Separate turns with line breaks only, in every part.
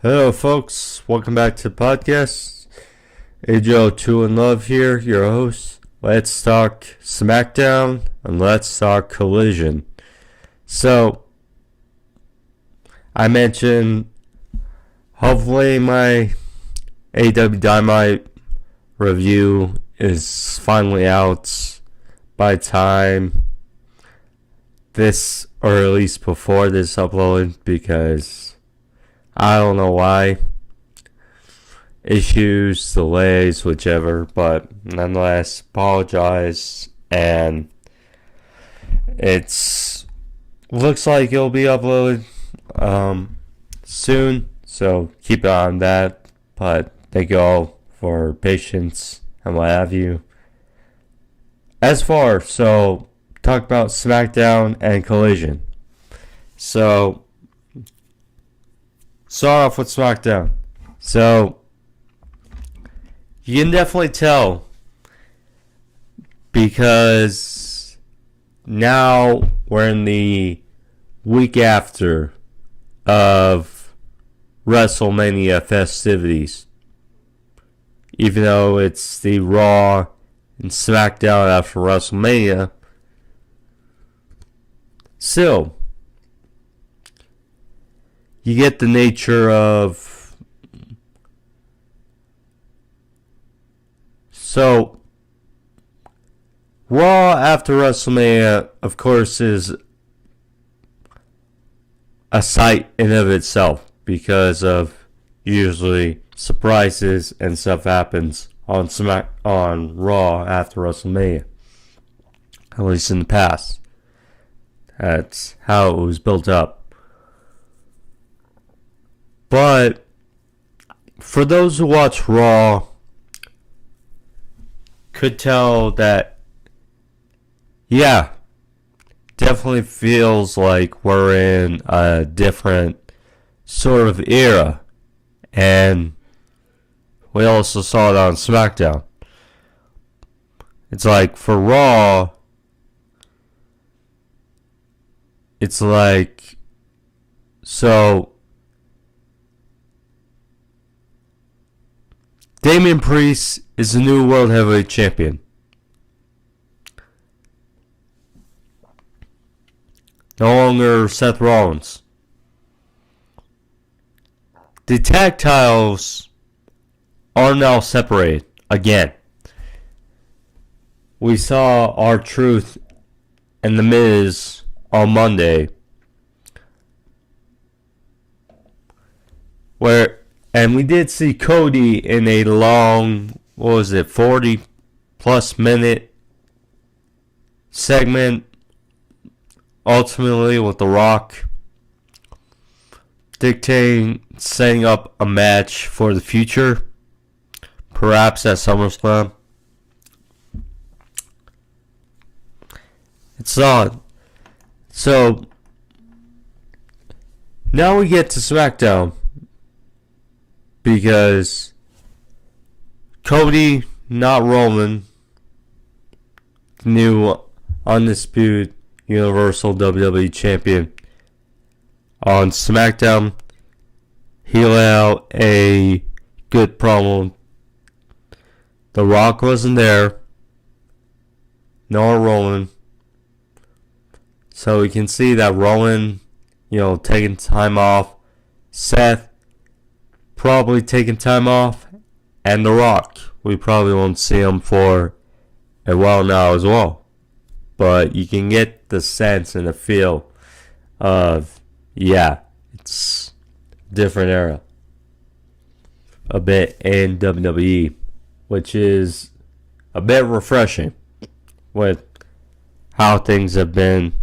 Hello, folks. Welcome back to the podcast. AEW 2 in Love here, your host. Let's talk Smackdown and let's talk Collision. So, I mentioned hopefully my AEW Dynamite review is finally out by time this, or at least before this upload, because I don't know why. Issues, delays, whichever, but nonetheless, apologize. And it's looks like it'll be uploaded soon, so keep an eye on that. But thank you all for patience and what have you. So talk about Smackdown and Collision. So start off with Smackdown. So, you can definitely tell because now we're in the week after of WrestleMania festivities. Even though it's the Raw and Smackdown after WrestleMania, still, you get the nature of. So, Raw after WrestleMania, of course, is a sight in of itself because of usually surprises and stuff happens on Raw after WrestleMania. At least in the past. That's how it was built up. But for those who watch Raw, could tell that, yeah, definitely feels like we're in a different sort of era. And we also saw it on Smackdown. It's like for Raw, it's like, so Damian Priest is the new World Heavyweight Champion. No longer Seth Rollins. The tag titles are now separated again. We saw R-Truth and The Miz on Monday, and we did see Cody in a long, 40 plus minute segment, ultimately with The Rock dictating, setting up a match for the future, perhaps at SummerSlam. It's on. So, now we get to SmackDown. Because Cody, not Roman, new undisputed Universal WWE Champion, on SmackDown, he let out a good promo. The Rock wasn't there, nor Roman. So we can see that Roman, taking time off. Seth probably taking time off, and The Rock, we probably won't see him for a while now as well. But you can get the sense and the feel of, yeah, it's a different era a bit in WWE, which is a bit refreshing with how things have been.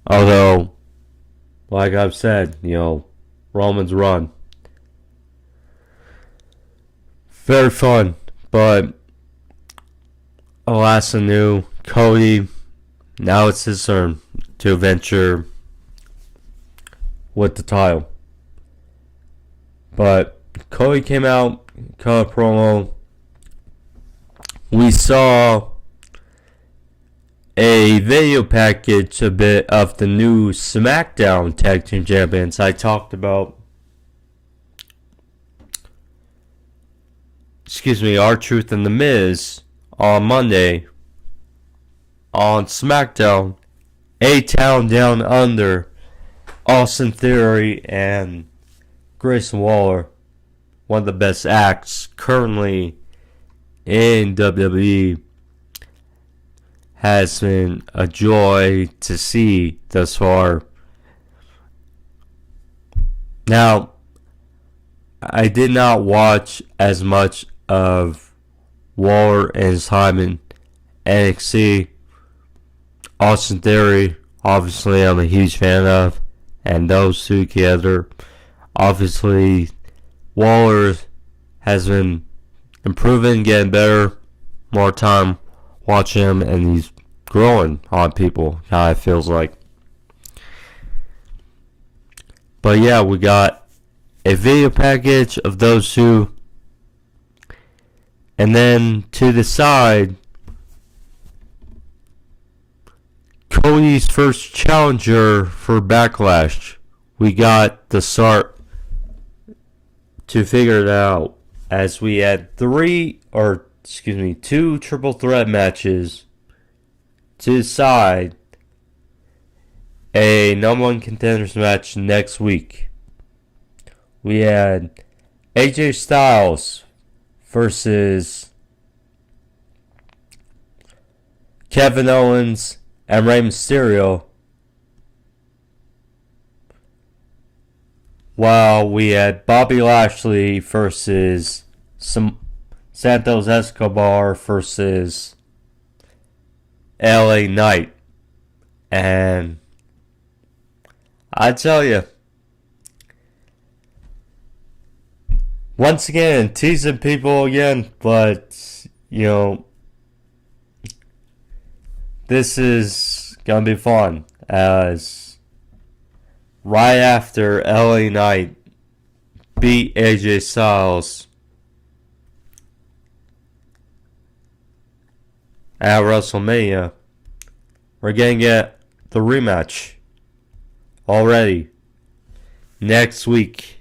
Although, like I've said, Roman's run, very fun, but alas anew, Cody, now it's his turn to venture with the title. But Cody came out, cut a promo. We saw a video package a bit of the new Smackdown Tag Team Champions I talked about R-Truth and The Miz on Monday on Smackdown. A-Town Down Under, Austin Theory and Grayson Waller, one of the best acts currently in WWE, has been a joy to see thus far. Now, I did not watch as much of Waller and his time in NXT. Austin Theory, obviously, I'm a huge fan of, and those two together. Obviously, Waller has been improving, getting better, more time watching him, and he's growing on people, kind of feels like. But yeah, we got a video package of those two, and then to the side, Cody's first challenger for Backlash. We got the start to figure it out, as we had two triple threat matches to decide a number one contenders match next week. We had AJ Styles versus Kevin Owens and Rey Mysterio, while we had Bobby Lashley versus Santos Escobar versus LA Knight. And I tell you, once again, teasing people again, but, this is going to be fun, as right after LA Knight beat AJ Styles at WrestleMania, we're going to get the rematch already next week.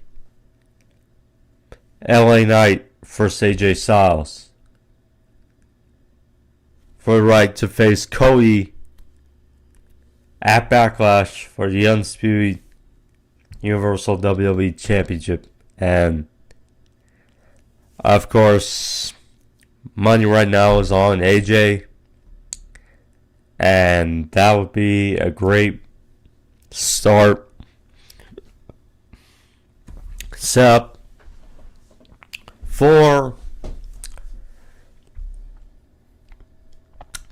LA Knight versus AJ Styles for the right to face Cody at Backlash for the Undisputed Universal WWE Championship. And of course, money right now is on AJ, and that would be a great start setup for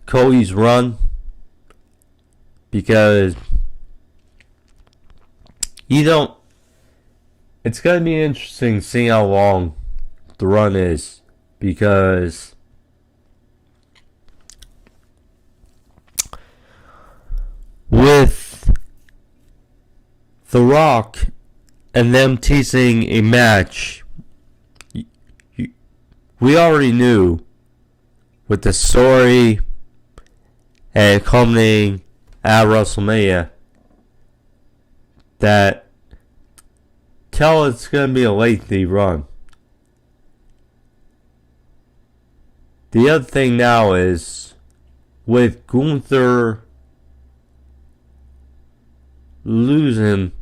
Cody's run, because it's going to be interesting seeing how long the run is, because with The Rock and them teasing a match, we already knew with the story and culminating at WrestleMania that it's going to be a lengthy run. The other thing now is, with Gunther losing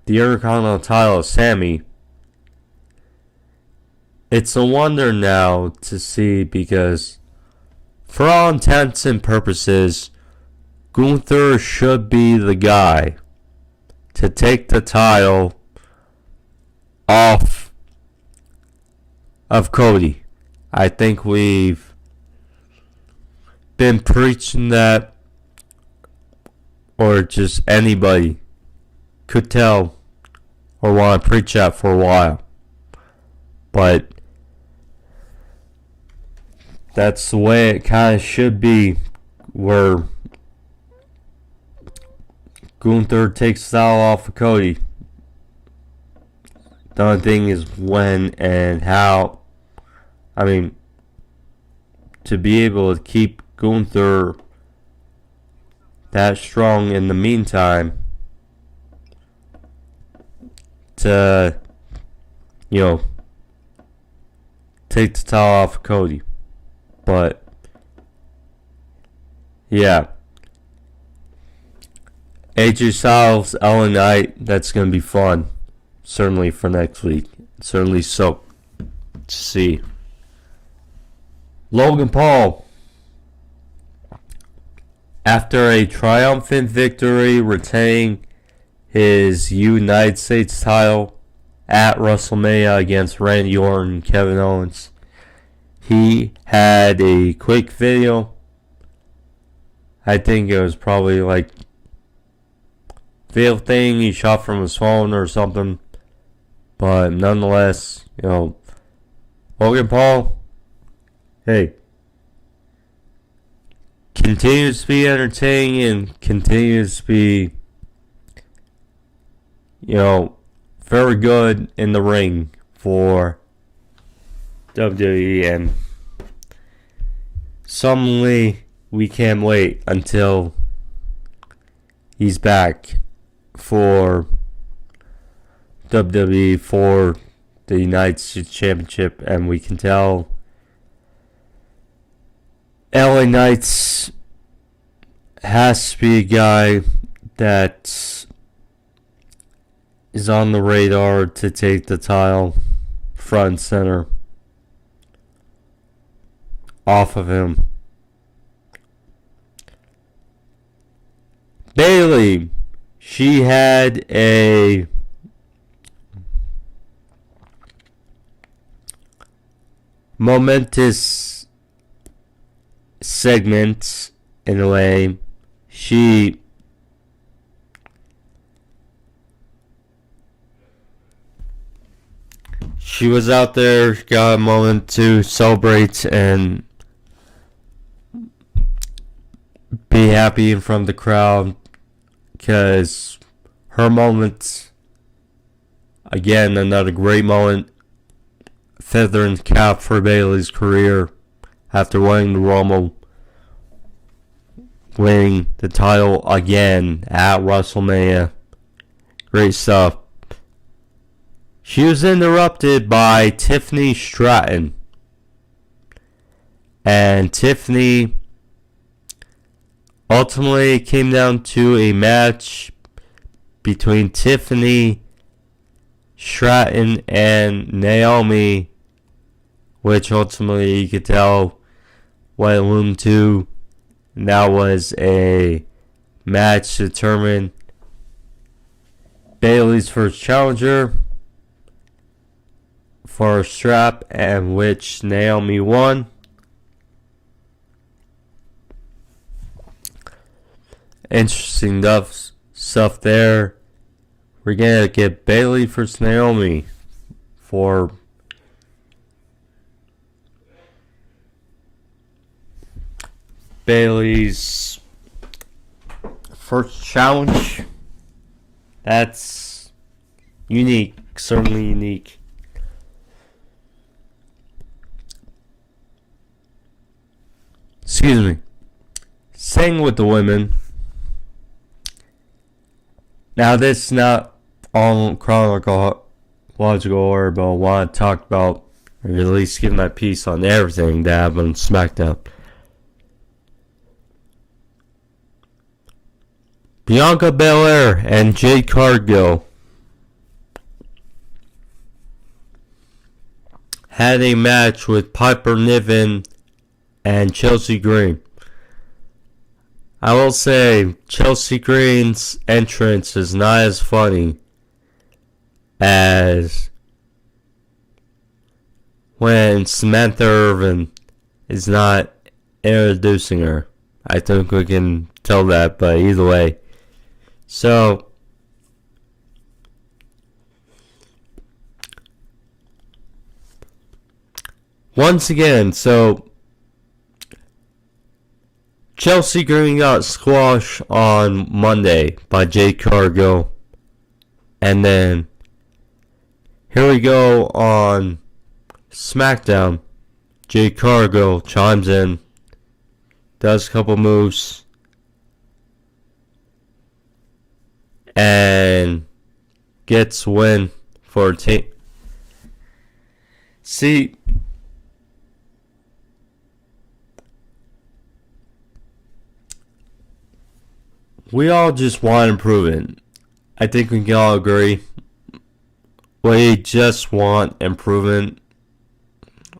the Intercontinental title to Sammy, it's a wonder now to see, because for all intents and purposes, Gunther should be the guy to take the title off of Cody. I think we've been preaching that, or just anybody could tell or want to preach that for a while. But that's the way it kind of should be, where Gunther takes style off of Cody. The only thing is when and how. I mean, to be able to keep Gunther that strong in the meantime, to, take the title off of Cody. But yeah, AJ Styles, LA Knight, that's going to be fun. Certainly for next week. Certainly so to see. Logan Paul, after a triumphant victory, retaining his United States title at WrestleMania against Randy Orton and Kevin Owens, he had a quick video. I think it was probably like video thing he shot from his phone or something. But nonetheless, Logan Paul, hey, continues to be entertaining and continues to be, very good in the ring for WWE, and suddenly we can't wait until he's back for WWE for the United States Championship, and we can tell LA Knights has to be a guy that is on the radar to take the title front and center off of him. Bayley, she had a momentous segment in a way. She was out there, got a moment to celebrate and be happy in front of the crowd, because her moment, again, another great moment, feather in the cap for Bayley's career after winning the Rumble, winning the title again at WrestleMania. Great stuff. She was interrupted by Tiffany Stratton. And Tiffany, ultimately it came down to a match between Tiffany Stratton and Naomi, which ultimately you could tell what it loomed to. And that was a match to determine Bayley's first challenger for a strap, and which Naomi won. Interesting stuff there. We're gonna get Bayley versus Naomi for Bayley's first challenge. That's unique, certainly unique. Excuse me. Staying with the women. Now, this is not all chronological order, but I want to talk about, or at least give my piece on everything that happened on Smackdown. Bianca Belair and Jade Cargill had a match with Piper Niven and Chelsea Green. I will say Chelsea Green's entrance is not as funny as when Samantha Irvin is not introducing her. I think we can tell that, but either way. So, once again, Chelsea Green got squashed on Monday by Jade Cargill. And then, here we go on Smackdown. Jade Cargill chimes in, does a couple moves, and gets win for her team. See, we all just want improvement. I think we can all agree. We just want improvement,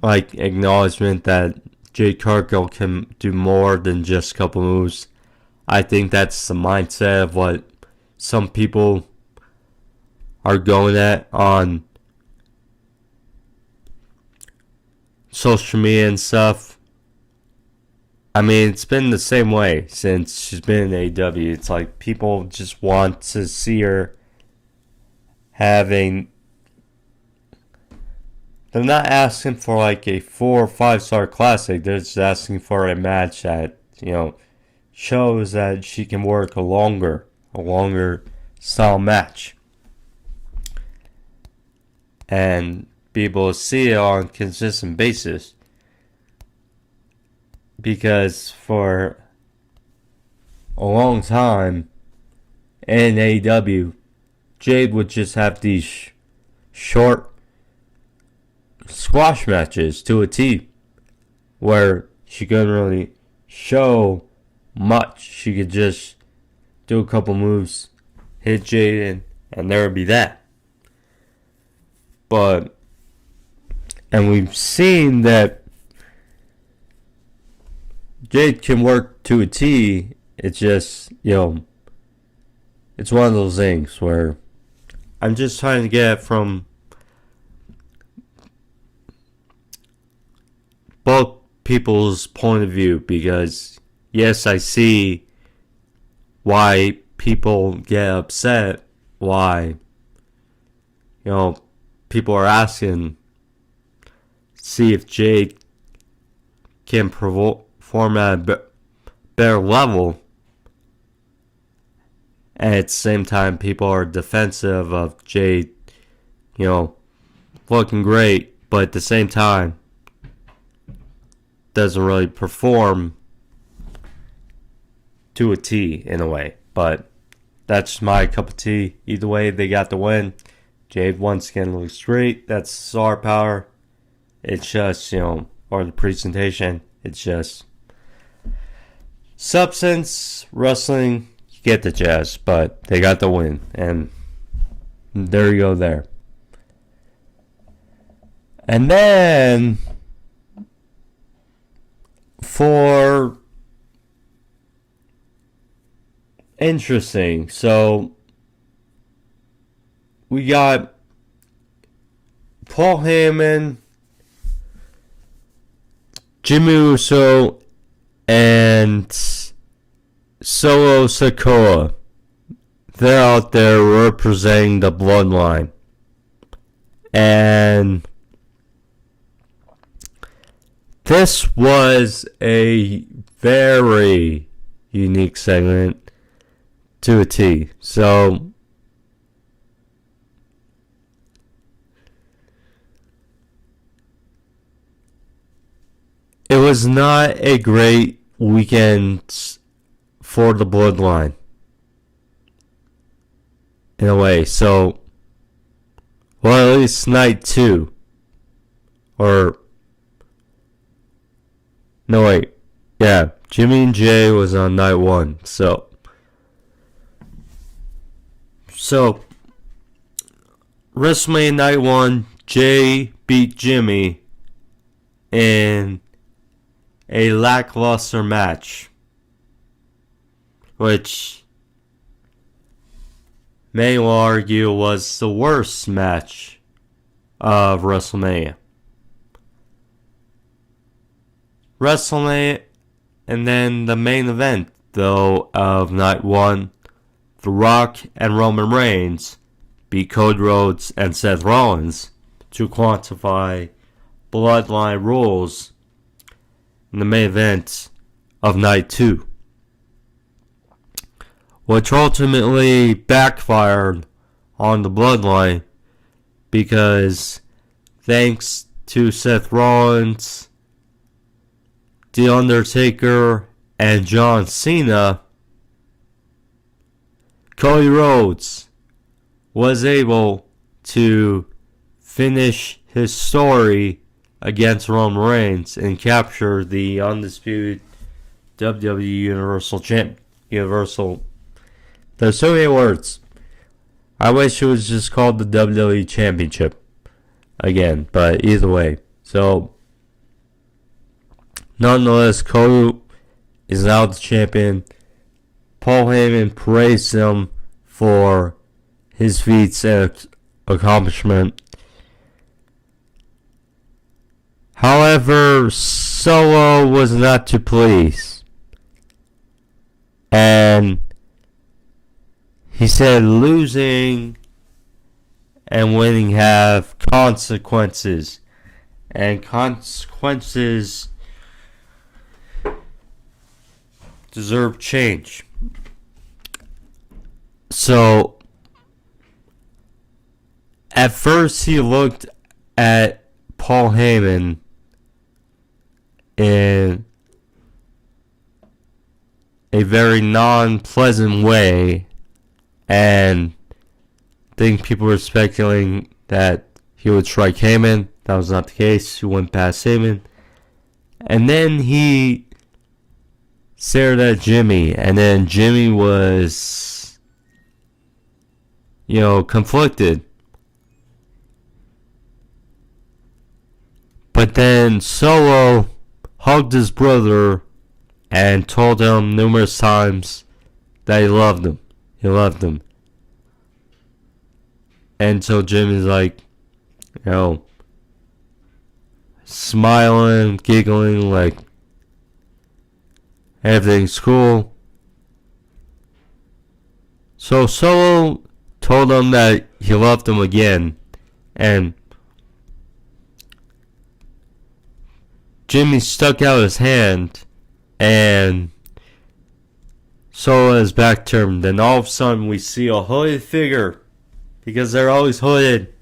like acknowledgement that Jade Cargill can do more than just a couple moves. I think that's the mindset of what some people are going at on social media and stuff. I mean, it's been the same way since she's been in AEW. It's like people just want to see her having. They're not asking for like a 4 or 5-star classic. They're just asking for a match that, shows that she can work a longer style match. And be able to see it on a consistent basis. Because for a long time in AEW, Jade would just have these short squash matches to a T where she couldn't really show much. She could just do a couple moves, hit Jade, and there would be that. And we've seen that Jade can work to a T. It's just, it's one of those things where I'm just trying to get from both people's point of view, because yes, I see why people get upset, why people are asking, see if Jade can perform at a better level, and at the same time people are defensive of Jade looking great, but at the same time doesn't really perform to a T in a way. But that's my cup of tea. Either way, they got the win. Jade once again looks great. That's star power. It's just, or the presentation. It's just substance, wrestling, you get the jazz. But they got the win. And there you go there. And then for interesting, so we got Paul Heyman, Jimmy Uso, and Solo Sikoa. They're out there representing the bloodline. And this was a very unique segment to a T. So it was not a great weekend for the bloodline in a way. So, well, at least night 2. Or no, wait. Yeah, Jimmy and Jay was on night 1. So WrestleMania night 1, Jay beat Jimmy in a lackluster match, which many will argue was the worst match of WrestleMania. And then the main event, though, of night 1, The Rock and Roman Reigns beat Cody Rhodes and Seth Rollins to quantify bloodline rules in the main event of night 2, which ultimately backfired on the bloodline because thanks to Seth Rollins, The Undertaker, and John Cena, Cody Rhodes was able to finish his story against Roman Reigns and capture the undisputed WWE Universal There's so many words. I wish it was just called the WWE Championship again, but either way. So, nonetheless, Cody is now the champion. Paul Heyman praised him for his feats and accomplishment. However, Solo was not too pleased. And he said losing and winning have consequences. And consequences deserve change. So, at first he looked at Paul Heyman in a very non-pleasant way, and I think people were speculating that he would strike Heyman. That was not the case. He went past Heyman. And then he stared at Jimmy, and then Jimmy was, conflicted. But then Solo hugged his brother and told him numerous times that he loved him. He loved him. And so Jimmy's like, smiling, giggling, like everything's cool. So Solo told him that he loved him again, and Jimmy stuck out his hand, and Solo is back turned. Then all of a sudden we see a hooded figure, because they're always hooded.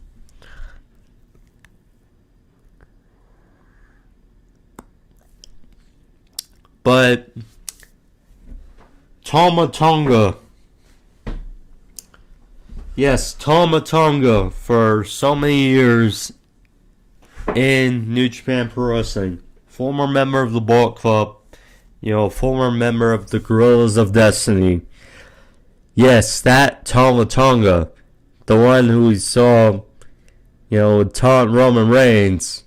But Tama Tonga. Yes, Tama Tonga for so many years in New Japan Pro Wrestling. Former member of the Bullet Club. Former member of the Gorillas of Destiny. Yes, that Tama Tonga. The one who we saw, taunt Roman Reigns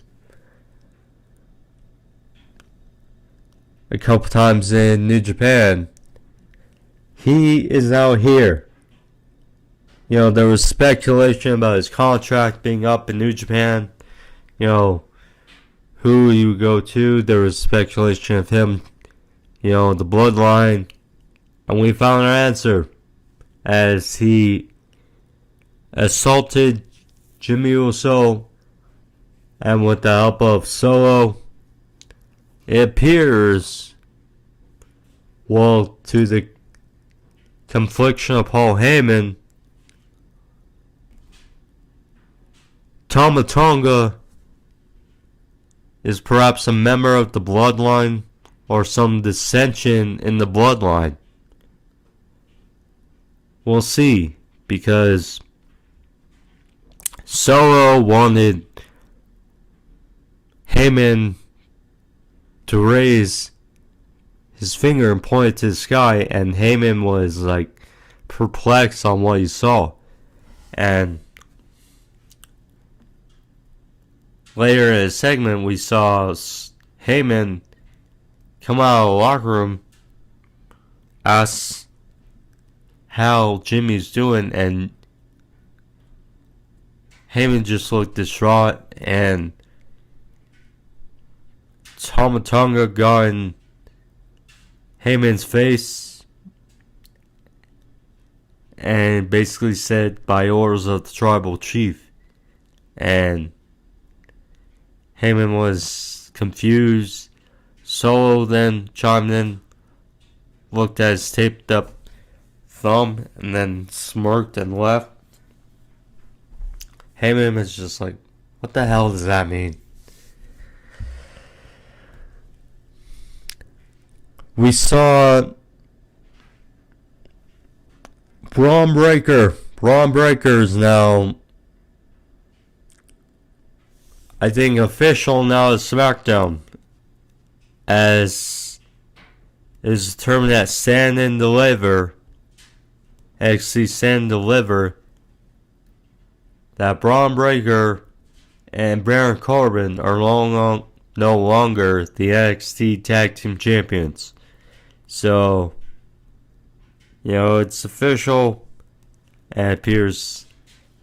a couple times in New Japan. He is now here. There was speculation about his contract being up in New Japan. Who he would go to. There was speculation of him, the bloodline. And we found our answer. As he assaulted Jimmy Uso. And with the help of Solo, it appears, to the confliction of Paul Heyman, Tama Tonga is perhaps a member of the bloodline or some dissension in the bloodline. We'll see, because Solo wanted Heyman to raise his finger and point it to the sky, and Heyman was perplexed on what he saw. And later in a segment, we saw Heyman come out of the locker room, ask how Jimmy's doing, and Heyman just looked distraught, and Tama Tonga got in Heyman's face and basically said, by orders of the tribal chief. And Heyman was confused. Solo then chimed in, looked at his taped up thumb, and then smirked and left. Heyman was just like, what the hell does that mean? We saw Braun Breaker. Braun Breaker is now, I think, official now as Smackdown, as is determined at Stand and Deliver, NXT stand deliver that Braun Breaker and Baron Corbin are no longer the NXT Tag Team Champions. So, it's official, and it appears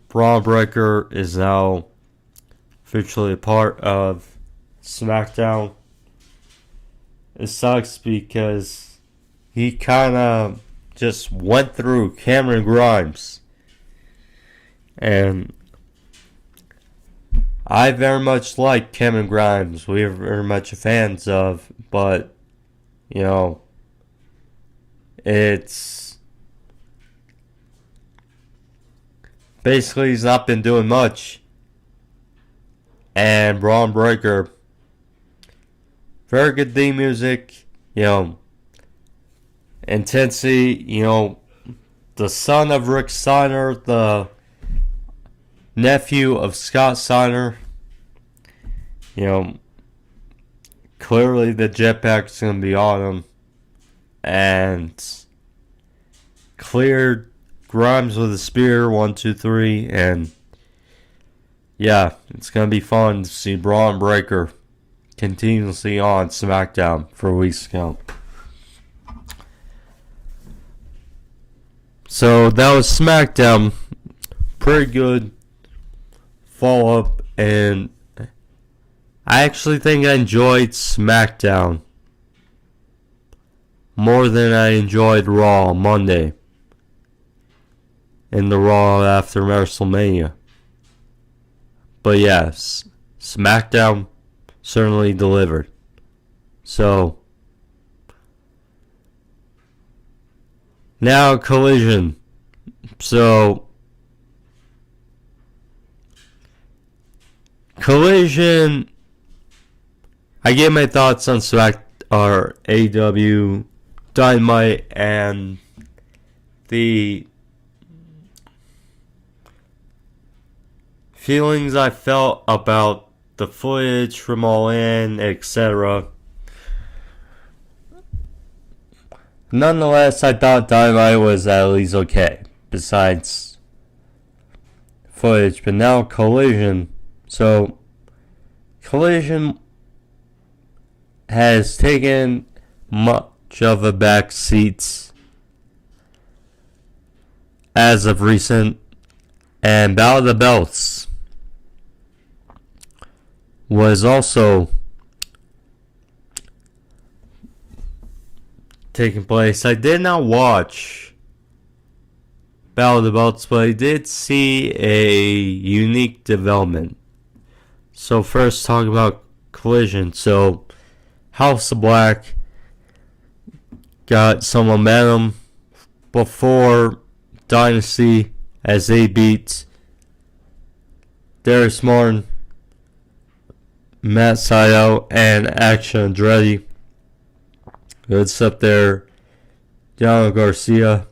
Braun Breaker is now officially a part of Smackdown. It sucks because he kind of just went through Cameron Grimes. And I very much like Cameron Grimes. We are very much fans of, but, it's basically he's not been doing much. And Braun Breaker, very good theme music, intensity, the son of Rick Steiner, the nephew of Scott Steiner, clearly the jetpack's going to be on him, and cleared Grimes with a spear, 1, 2, 3, and yeah, it's going to be fun to see Braun Breaker continuously on SmackDown for weeks to come. So that was SmackDown. Pretty good follow-up, and I actually think I enjoyed SmackDown more than I enjoyed Raw Monday and the Raw after WrestleMania. But yes, SmackDown certainly delivered. So, now Collision. So, Collision, I gave my thoughts on AEW Dynamite and the feelings I felt about the footage from All In, etc. Nonetheless, I thought Dynamite was at least okay, besides footage. But now Collision. So, Collision has taken much of a back seat as of recent, and Battle of the Belts was also taking place. I did not watch Battle of the Belts, but I did see a unique development. So first, talk about Collision. So House of Black got some momentum before Dynasty as they beat Darius Martin, Matt Sydal, and Action Andretti. Good stuff there. Diana Garcia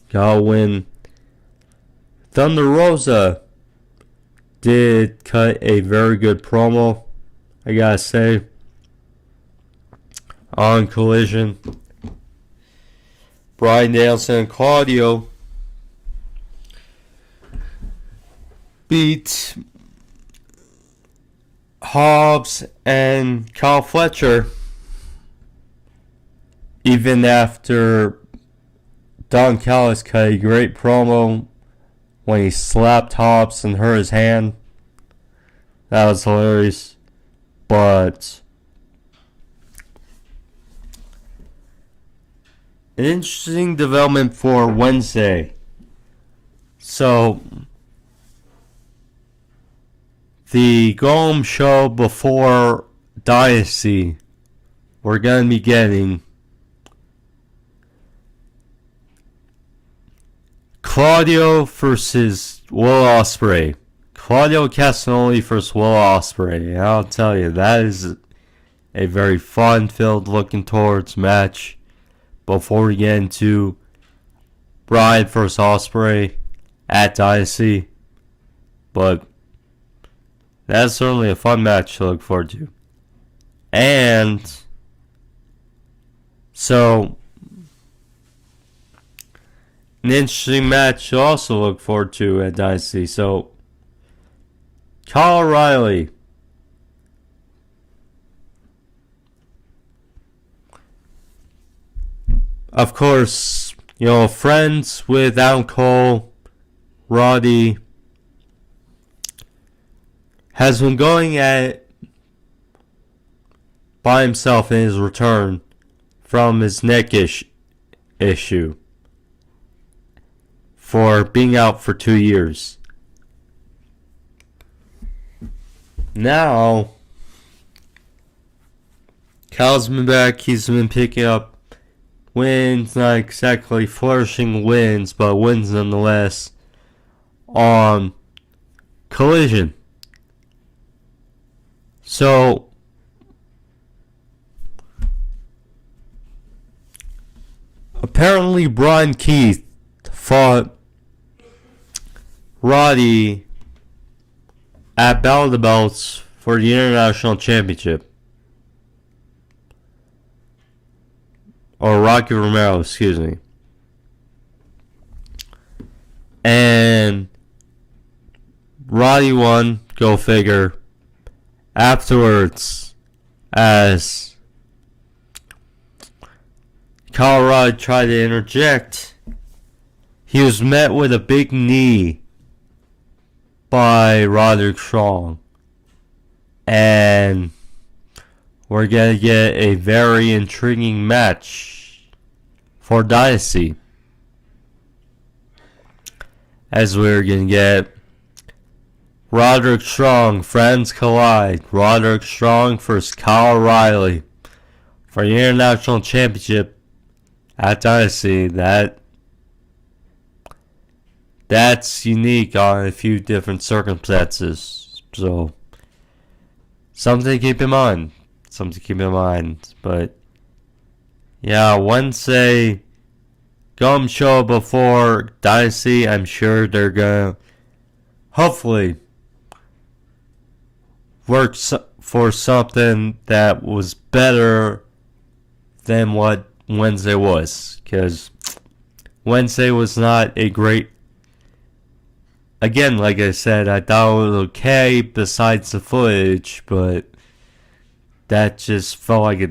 got a win. Thunder Rosa did cut a very good promo, I gotta say, on Collision. Bryan Danielson and Claudio beat Hobbs and Kyle Fletcher, even after Don Callis cut a great promo when he slapped Hobbs and hurt his hand. That was hilarious. But an interesting development for Wednesday. So, the go-home show before Dynasty, we're going to be getting Claudio versus Will Ospreay. Claudio Castagnoli versus Will Ospreay. And I'll tell you, that is a very fun-filled looking towards match before we get into Bryan versus Ospreay at Dynasty. But that's certainly a fun match to look forward to. And so an interesting match to also look forward to at Dynasty. So, Kyle O'Reilly. Of course, friends with Adam Cole, Roddy, has been going at by himself in his return from his neck issue for being out for 2 years. Now, Kyle's been back. He's been picking up wins, not exactly flourishing wins, but wins nonetheless on Collision. So, apparently Brian Keith fought Roddy at Battle of the Belts for the International Championship. Or Rocky Romero, excuse me. And Roddy won, go figure. Afterwards, as Colorado tried to interject, he was met with a big knee by Roderick Strong. And we're going to get a very intriguing match for Dynasty. As we're going to get Roderick Strong, Friends Collide. Roderick Strong versus Kyle O'Reilly for the International Championship at Dynasty. That's unique on a few different circumstances. So, something to keep in mind. But, yeah, Wednesday, Gum Show before Dynasty. I'm sure they're going to hopefully work for something that was better than what Wednesday was. Because Wednesday was not a great... Again, like I said, I thought it was okay besides the footage, but that just felt like a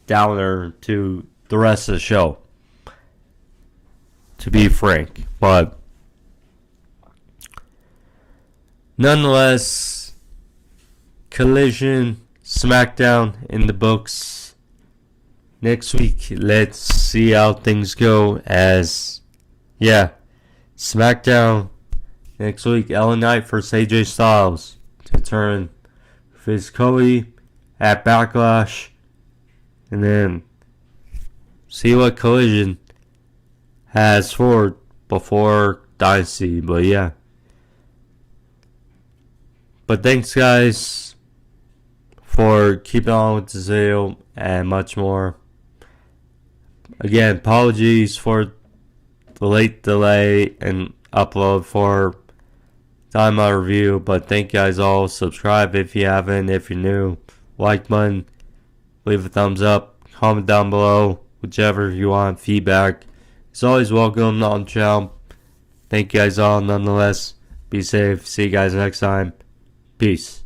downer to the rest of the show, to be frank. But nonetheless, Collision, Smackdown in the books. Next week, let's see how things go as, Smackdown. Next week, LA Knight versus AJ Styles to turn face Cody at Backlash. And then see what Collision has for before Dynasty. But yeah. But thanks guys for keeping on with the video and much more. Again, apologies for the late delay and upload for Dynamite review, but thank you guys all. Subscribe if you haven't, if you're new. Like button, leave a thumbs up, comment down below, whichever you want, feedback. It's always welcome on the channel. Thank you guys all nonetheless. Be safe. See you guys next time. Peace.